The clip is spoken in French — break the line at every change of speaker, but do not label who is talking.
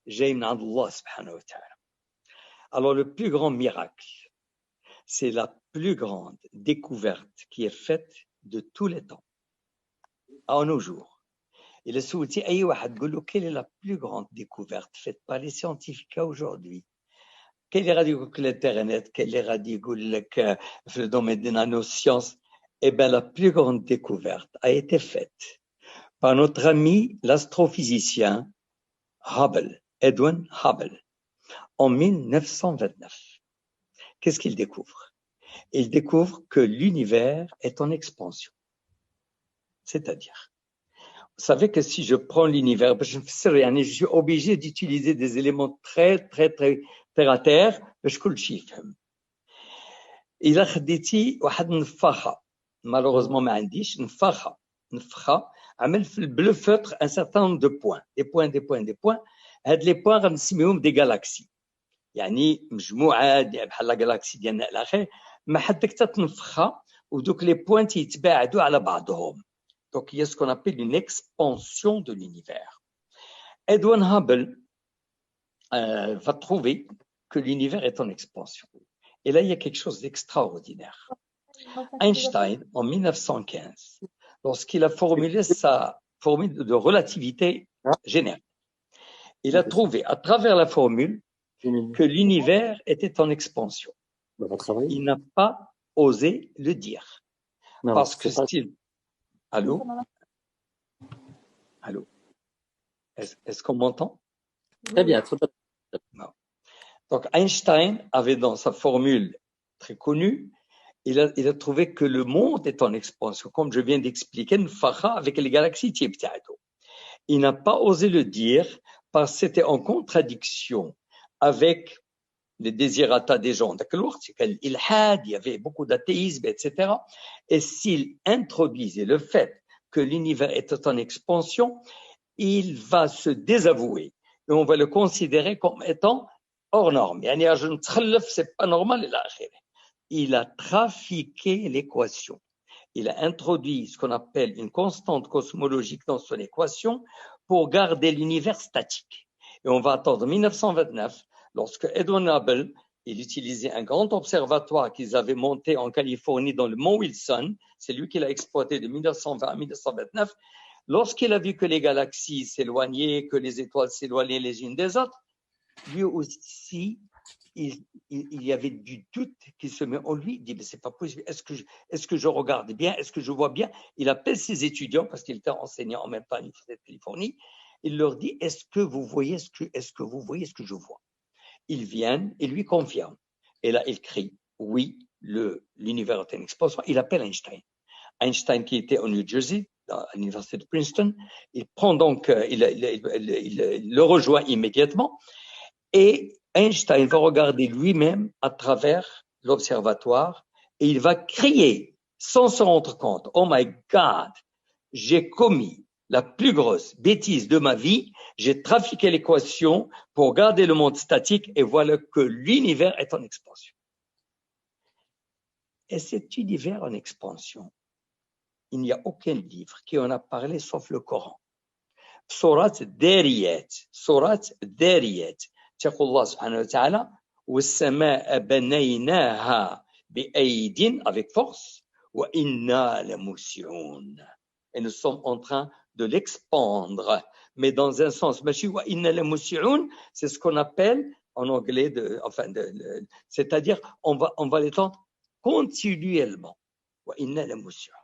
جاي من عند الله سبحانه وتعالى. Alors le plus grand miracle, c'est la plus grande découverte qui est faite de tous les temps, à nos jours. Et le souci, أي واحد تقول له quelle est la plus grande découverte faite par les scientifiques aujourd'hui? Quel est l'Internet? Quel est le domaine des nanosciences? Eh bien, la plus grande découverte a été faite par notre ami l'astrophysicien Hubble, Edwin Hubble, en 1929. Qu'est-ce qu'il découvre? Il découvre que l'univers est en expansion. C'est-à-dire, vous savez que si je prends l'univers, je suis obligé d'utiliser des éléments très terre à terre باش كل شيء يفهم. إلا خديتي واحد نفاخة، malheureusement ما عنديش نفخة عمل في البلو فوتر un certain nombre de points, des points. هاد لي بوين غنسميهم دي جالاكسي، يعني مجموعة بحال لا جالاكسي ديالنا إلى آخره. ما حدك تنفخها ودوك لي بوين يتباعدوا على بعضهم. Donc il y a ce qu'on appelle une expansion de l'univers. Edwin Hubble va trouver que l'univers est en expansion. Et là, il y a quelque chose d'extraordinaire. Einstein, en 1915, lorsqu'il a formulé sa formule de relativité générale, il a trouvé à travers la formule que l'univers était en expansion. Il n'a pas osé le dire. Parce que s'il... Allô? Allô? Est-ce qu'on m'entend?
Très bien.
Non. Donc Einstein avait dans sa formule très connue, il a trouvé que le monde est en expansion, comme je viens d'expliquer, avec les galaxies. Il n'a pas osé le dire parce que c'était en contradiction avec les désirata des gens. Il y avait beaucoup d'athéisme, etc. Et s'il introduisait le fait que l'univers était en expansion, il va se désavouer et on va le considérer comme étant hors norme. C'est pas normal. Il a trafiqué l'équation. Il a introduit ce qu'on appelle une constante cosmologique dans son équation pour garder l'univers statique. Et on va attendre 1929, lorsque Edwin Hubble, il utilisait un grand observatoire qu'ils avaient monté en Californie dans le mont Wilson. C'est lui qui l'a exploité de 1920 à 1929. Lorsqu'il a vu que les galaxies s'éloignaient, que les étoiles s'éloignaient les unes des autres, lui aussi, il y avait du doute qui se met en lui. Il dit, mais c'est pas possible. Est-ce que je regarde bien? Est-ce que je vois bien? Il appelle ses étudiants, parce qu'il était enseignant en même temps à l'Université de Californie. Il leur dit, est-ce que vous voyez ce que je vois? Ils viennent et lui confirment. Et là, il crie, oui, l'univers est en expansion. Il appelle Einstein. Einstein, qui était au New Jersey, à l'université de Princeton, il prend donc, il le rejoint immédiatement. Et Einstein va regarder lui-même à travers l'observatoire et il va crier sans se rendre compte, oh my God, j'ai commis la plus grosse bêtise de ma vie, j'ai trafiqué l'équation pour garder le monde statique et voilà que l'univers est en expansion. Et cet univers en expansion, il n'y a aucun livre qui en a parlé sauf le Coran. Surat Dariyat, يقول الله سبحانه وتعالى والسماء بنيناها بأيد avec force وإنا لموسعون. Et nous sommes en train de l'expandre, mais dans un sens ماشي وإنا لموسعون, c'est ce qu'on appelle en anglais c'est-à-dire on va l'étendre continuellement. وإنا لموسعون.